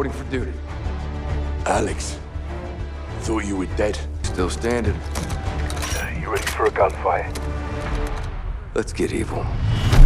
reporting for duty. Alex, thought you were dead. Still standing. You ready for a gunfight? Let's get evil.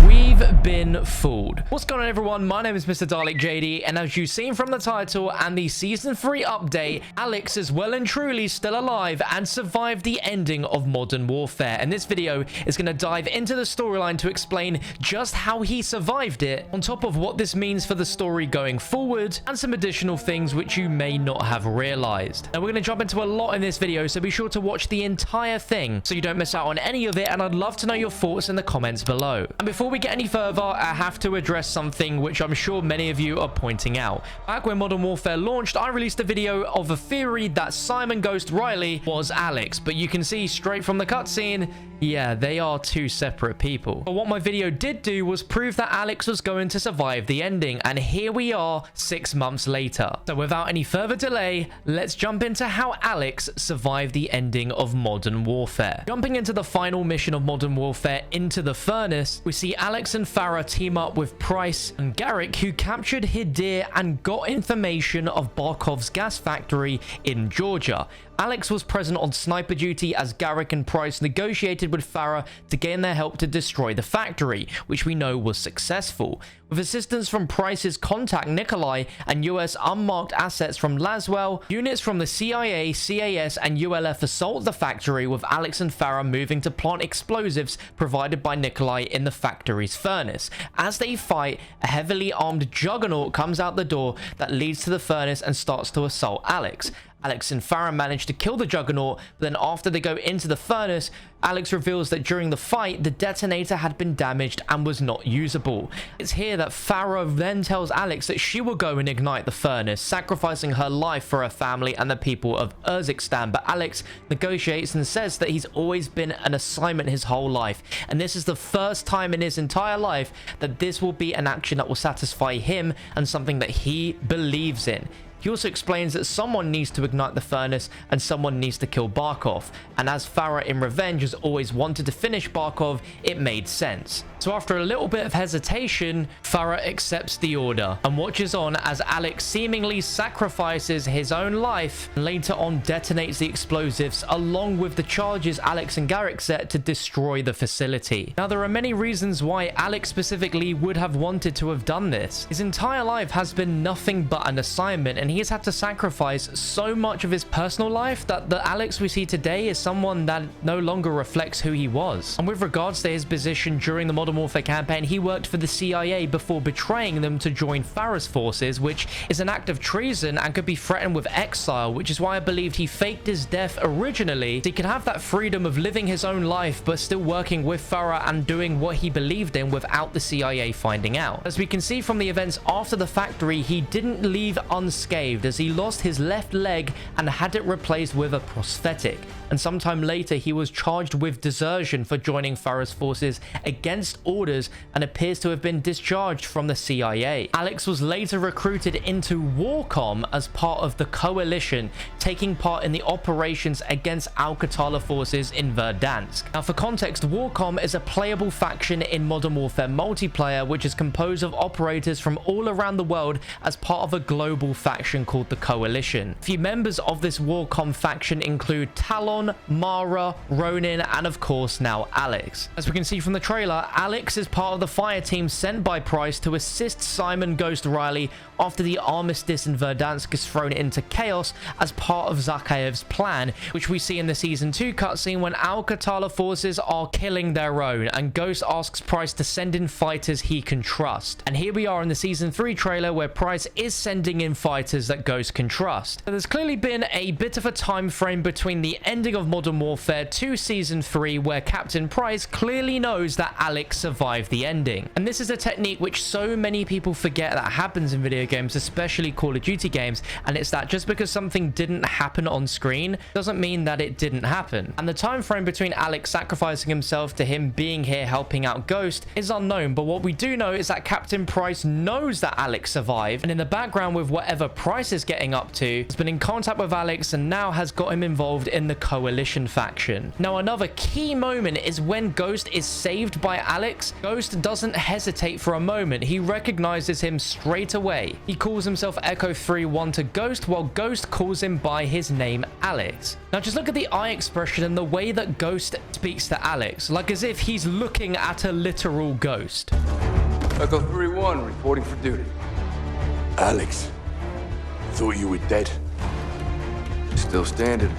We've been fooled. What's going on, everyone? My name is MrDalekJD, and as you've seen from the title and the Season 3 update, Alex is well and truly still alive and survived the ending of Modern Warfare. And this video is going to dive into the storyline to explain just how he survived it, on top of what this means for the story going forward, and some additional things which you may not have realized. Now, we're going to jump into a lot in this video, so be sure to watch the entire thing so you don't miss out on any of it, and I'd love to know your thoughts in the comments below. And before we get any further, I have to address something which I'm sure many of you are pointing out. Back when Modern Warfare launched, I released a video of a theory that Simon Ghost Riley was Alex, but you can see straight from the cutscene, yeah, they are two separate people. But what my video did do was prove that Alex was going to survive the ending, and here we are 6 months later. So without any further delay, let's jump into how Alex survived the ending of Modern Warfare. Jumping into the final mission of Modern Warfare, Into the Furnace, we see Alex and Farah team up with Price and Garrick, who captured Hidir and got information of Barkov's gas factory in Georgia. Alex was present on sniper duty as Garrick and Price negotiated with Farah to gain their help to destroy the factory, which we know was successful. With assistance from Price's contact Nikolai and US unmarked assets from Laswell, units from the CIA, CAS and ULF assault the factory, with Alex and Farah moving to plant explosives provided by Nikolai in the factory's furnace. As they fight, a heavily armed juggernaut comes out the door that leads to the furnace and starts to assault Alex. Alex and Farah manage to kill the juggernaut, but then after they go into the furnace, Alex reveals that during the fight, the detonator had been damaged and was not usable. It's here that Farah then tells Alex that she will go and ignite the furnace, sacrificing her life for her family and the people of Urzikstan. But Alex negotiates and says that he's always been an assignment his whole life, and this is the first time in his entire life that this will be an action that will satisfy him and something that he believes in. He also explains that someone needs to ignite the furnace and someone needs to kill Barkov, and as Farah in revenge has always wanted to finish Barkov, it made sense. So after a little bit of hesitation, Farah accepts the order and watches on as Alex seemingly sacrifices his own life and later on detonates the explosives along with the charges Alex and Garrick set to destroy the facility. Now, there are many reasons why Alex specifically would have wanted to have done this. His entire life has been nothing but an assignment, and he has had to sacrifice so much of his personal life that the Alex we see today is someone that no longer reflects who he was. And with regards to his position during the Modern Warfare campaign, he worked for the CIA before betraying them to join Farah's forces, which is an act of treason and could be threatened with exile, which is why I believed he faked his death originally, so he could have that freedom of living his own life but still working with Farah and doing what he believed in without the CIA finding out. As we can see from the events after the factory, he didn't leave unscathed, as he lost his left leg and had it replaced with a prosthetic. And sometime later, he was charged with desertion for joining Farah's forces against orders and appears to have been discharged from the CIA. Alex was later recruited into Warcom as part of the coalition, taking part in the operations against Al-Qatala forces in Verdansk. Now, for context, Warcom is a playable faction in Modern Warfare multiplayer, which is composed of operators from all around the world as part of a global faction called the Coalition. A few members of this Warcom faction include Talon, Mara, Ronin, and of course now Alex. As we can see from the trailer, Alex is part of the fire team sent by Price to assist Simon Ghost Riley after the armistice in Verdansk is thrown into chaos as part of Zakhaev's plan, which we see in the Season 2 cutscene when Al-Qatala forces are killing their own, and Ghost asks Price to send in fighters he can trust. And here we are in the Season 3 trailer where Price is sending in fighters that Ghost can trust. So there's clearly been a bit of a time frame between the ending of Modern Warfare to Season 3 where Captain Price clearly knows that Alex survived the ending. And this is a technique which so many people forget that happens in video games, especially Call of Duty games, and it's that just because something didn't happen on screen doesn't mean that it didn't happen. And the time frame between Alex sacrificing himself to him being here helping out Ghost is unknown, but what we do know is that Captain Price knows that Alex survived, and in the background with whatever Price is getting up to, has been in contact with Alex and now has got him involved in the Coalition faction. Now, another key moment is when Ghost is saved by Alex. Ghost doesn't hesitate for a moment. He recognizes him straight away. He calls himself Echo 3-1 to Ghost, while Ghost calls him by his name, Alex. Now, just look at the eye expression and the way that Ghost speaks to Alex, like as if he's looking at a literal ghost. Echo 3-1, reporting for duty. Alex, thought you were dead. Still standing.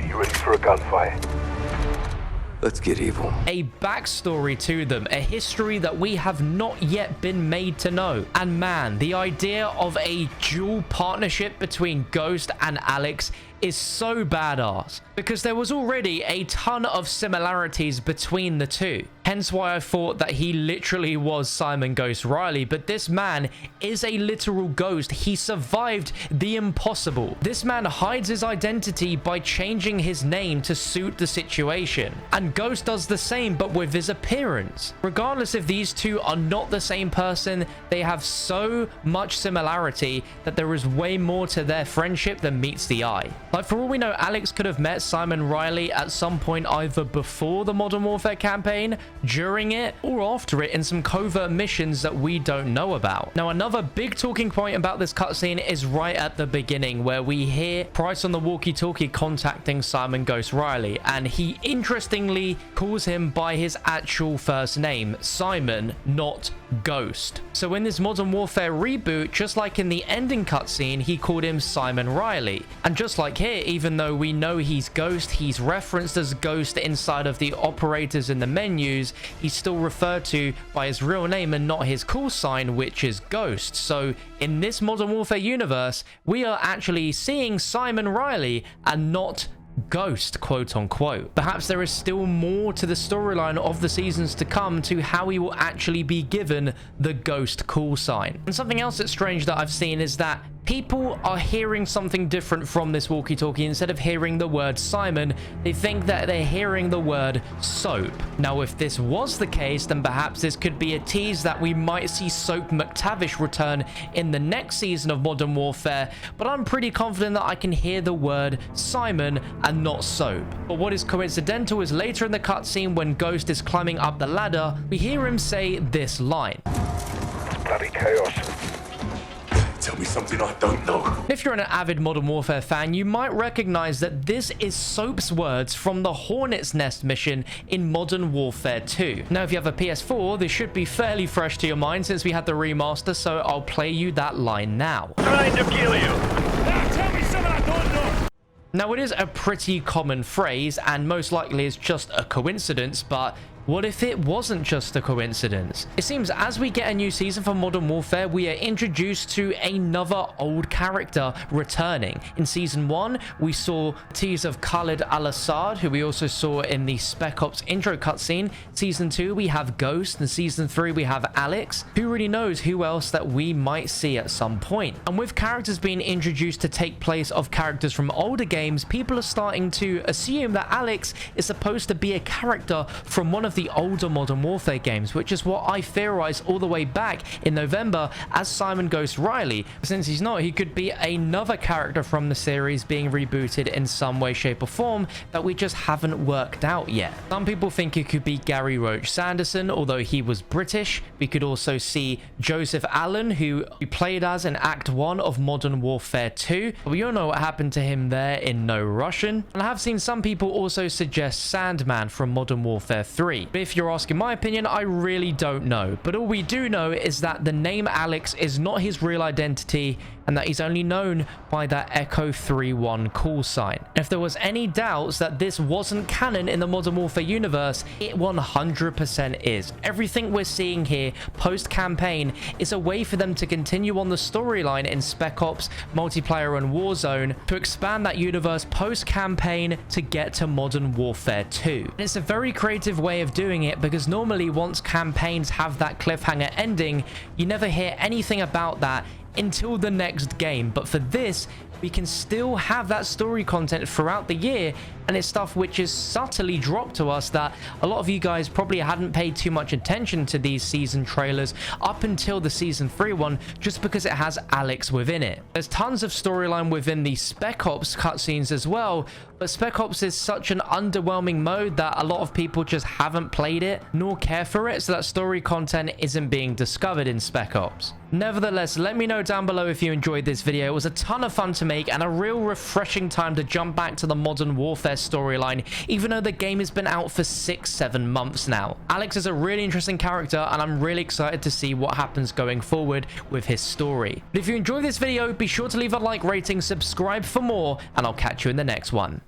You ready for a gunfight? Let's get evil. A backstory to them, a history that we have not yet been made to know. And man, the idea of a dual partnership between Ghost and Alex is so badass, because there was already a ton of similarities between the two. Hence why I thought that he literally was Simon Ghost Riley, but this man is a literal ghost. He survived the impossible. This man hides his identity by changing his name to suit the situation. And Ghost does the same, but with his appearance. Regardless if these two are not the same person, they have so much similarity that there is way more to their friendship than meets the eye. Like, for all we know, Alex could have met Simon Riley at some point either before the Modern Warfare campaign, during it, or after it in some covert missions that we don't know about. Now, another big talking point about this cutscene is right at the beginning, where we hear Price on the walkie-talkie contacting Simon Ghost Riley, and he interestingly calls him by his actual first name, Simon, not Ghost. So in this Modern Warfare reboot, just like in the ending cutscene, he called him Simon Riley. And just like here, even though we know he's Ghost, he's referenced as Ghost inside of the operators in the menus, he's still referred to by his real name and not his call sign, which is Ghost. So in this Modern Warfare universe, we are actually seeing Simon Riley and not Ghost, quote unquote. Perhaps there is still more to the storyline of the seasons to come to how he will actually be given the Ghost call sign. And something else that's strange that I've seen is that people are hearing something different from this walkie-talkie. Instead of hearing the word Simon, they think that they're hearing the word soap. Now, if this was the case, then perhaps this could be a tease that we might see Soap McTavish return in the next season of Modern Warfare, but I'm pretty confident that I can hear the word Simon and not soap. But what is coincidental is later in the cutscene, when Ghost is climbing up the ladder, we hear him say this line. It's bloody chaos. Tell me something I don't know. If you're an avid Modern Warfare fan, you might recognize that this is Soap's words from the Hornet's Nest mission in Modern Warfare 2. Now, if you have a PS4, this should be fairly fresh to your mind since we had the remaster, so I'll play you that line now. Trying to kill you. Tell me something I don't know. Now, it is a pretty common phrase, and most likely is just a coincidence, but what if it wasn't just a coincidence? It seems as we get a new season for Modern Warfare, we are introduced to another old character returning. In Season 1, we saw a tease of Khalid Al-Assad, who we also saw in the Spec Ops intro cutscene. Season 2, we have Ghost, and Season 3, we have Alex. Who really knows who else that we might see at some point? And with characters being introduced to take place of characters from older games, people are starting to assume that Alex is supposed to be a character from one of the older Modern Warfare games, which is what I theorized all the way back in November as Simon Ghost Riley. Since he's not, he could be another character from the series being rebooted in some way, shape, or form that we just haven't worked out yet. Some people think it could be Gary Roach Sanderson, although he was British. We could also see Joseph Allen, who we played as in Act 1 of Modern Warfare 2. We all know what happened to him there in No Russian. And I have seen some people also suggest Sandman from Modern Warfare 3. But if you're asking my opinion, I really don't know. But all we do know is that the name Alex is not his real identity, and that he's only known by that Echo 3-1 call sign. If there was any doubts that this wasn't canon in the Modern Warfare universe, it 100% is. Everything we're seeing here post-campaign is a way for them to continue on the storyline in Spec Ops, Multiplayer, and Warzone to expand that universe post-campaign to get to Modern Warfare 2. And it's a very creative way of doing it, because normally once campaigns have that cliffhanger ending, you never hear anything about that until the next game. But for this, we can still have that story content throughout the year, and it's stuff which is subtly dropped to us that a lot of you guys probably hadn't paid too much attention to these season trailers up until the season 3 one, just because it has Alex within it. There's tons of storyline within the Spec Ops cutscenes as well, but Spec Ops is such an underwhelming mode that a lot of people just haven't played it nor care for it, so that story content isn't being discovered in Spec Ops. Nevertheless, let me know down below if you enjoyed this video. It was a ton of fun to make and a real refreshing time to jump back to the Modern Warfare storyline, even though the game has been out for 6-7 months now. Alex is a really interesting character, and I'm really excited to see what happens going forward with his story. But if you enjoyed this video, be sure to leave a like, rating, subscribe for more, and I'll catch you in the next one.